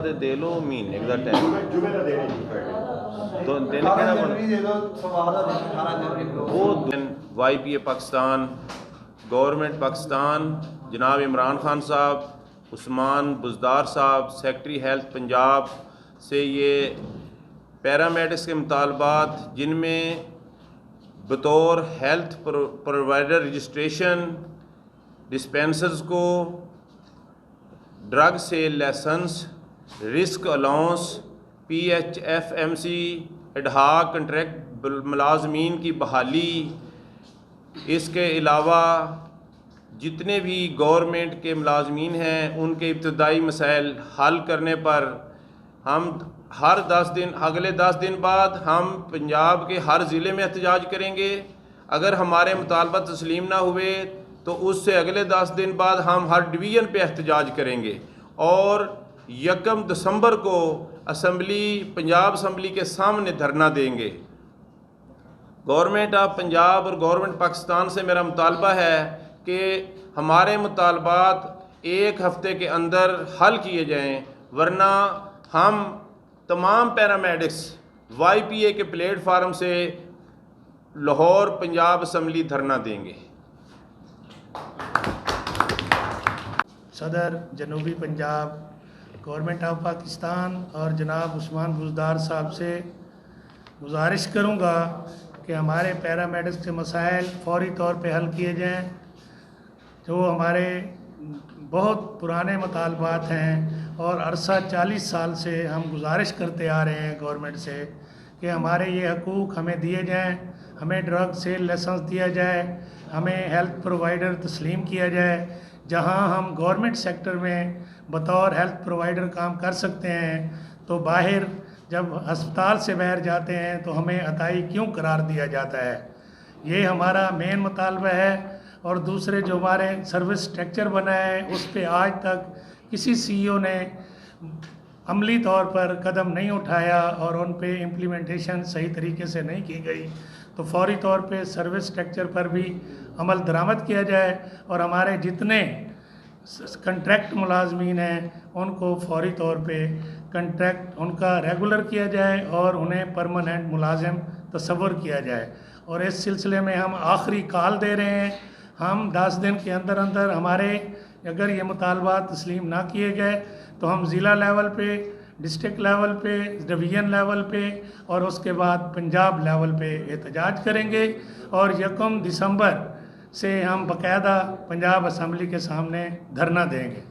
दे लो महीने का टाइम तो दिन वो दिन YPA पाकिस्तान, गवर्नमेंट पाकिस्तान, जनाब इमरान खान साहब, उस्मान बुज़दार साहब, सेक्रेटरी हेल्थ पंजाब से ये पैरामेडिक्स के मुतालबात जिनमें बतौर हेल्थ प्रोवाइडर रजिस्ट्रेशन, डिस्पेंसर्स को drug sale license, risk allowance, PHFMC, ad hoc contract मुलाजमीन की बहाली, इसके अलावा जितने भी गवर्नमेंट के मुलाजमीन हैं उनके इब्तदाई मसाइल हल करने पर हम हर 10 दिन अगले 10 दिन बाद हम पंजाब के हर ज़िले में एहतजाज करेंगे। अगर हमारे मुतालबा तस्लीम ना हुए तो उससे अगले 10 दिन बाद हम हर डिवीज़न पे एहतजाज करेंगे और 1 दिसंबर को असम्बली पंजाब असम्बली के सामने धरना देंगे। गवर्नमेंट ऑफ पंजाब और गवर्नमेंट पाकिस्तान से मेरा मुतालबा है कि हमारे मुतालबात 1 हफ़्ते के अंदर हल किए जाएं, वरना हम तमाम पैरामेडिक्स YPA के प्लेटफार्म से लाहौर पंजाब असम्बली धरना देंगे। सदर जनूबी पंजाब गवर्नमेंट ऑफ पाकिस्तान और जनाब उस्मान बुज़दार साहब से गुजारिश करूंगा कि हमारे पैरामेडिक्स के मसाइल फौरी तौर पे हल किए जाएं। जो हमारे बहुत पुराने मुतालबात हैं और अरसा 40 साल से हम गुजारिश करते आ रहे हैं गवर्नमेंट से कि हमारे ये हकूक़ हमें दिए जाएं, हमें ड्रग सेल लाइसेंस दिया जाए, हमें हेल्थ प्रोवाइडर तस्लीम किया जाए। जहां हम गवर्नमेंट सेक्टर में बतौर हेल्थ प्रोवाइडर काम कर सकते हैं तो बाहर जब अस्पताल से बाहर जाते हैं तो हमें अताई क्यों करार दिया जाता है। ये हमारा मेन मुतालबा है। और दूसरे जो हमारे सर्विस स्ट्रक्चर बना है उस पर आज तक किसी CEO ने अमली तौर पर कदम नहीं उठाया और उन पे इम्प्लीमेंटेशन सही तरीके से नहीं की गई। तो फौरी तौर पे सर्विस स्ट्रक्चर पर भी अमल दरामद किया जाए और हमारे जितने कंट्रैक्ट मुलाजमीन हैं उनको फौरी तौर पे कंट्रैक्ट उनका रेगुलर किया जाए और उन्हें परमानेंट मुलाजिम तस्वर किया जाए। और इस सिलसिले में हम आखिरी कॉल दे रहे हैं, हम 10 दिन के अंदर अंदर हमारे अगर ये मुतालबात तस्लीम ना किए गए तो हम ज़िला लेवल पे, डिस्ट्रिक्ट लेवल पे, डिवीज़न लेवल पे और उसके बाद पंजाब लेवल पे एहतजाज करेंगे। और 1 दिसंबर से हम बाकायदा पंजाब असम्बली के सामने धरना देंगे।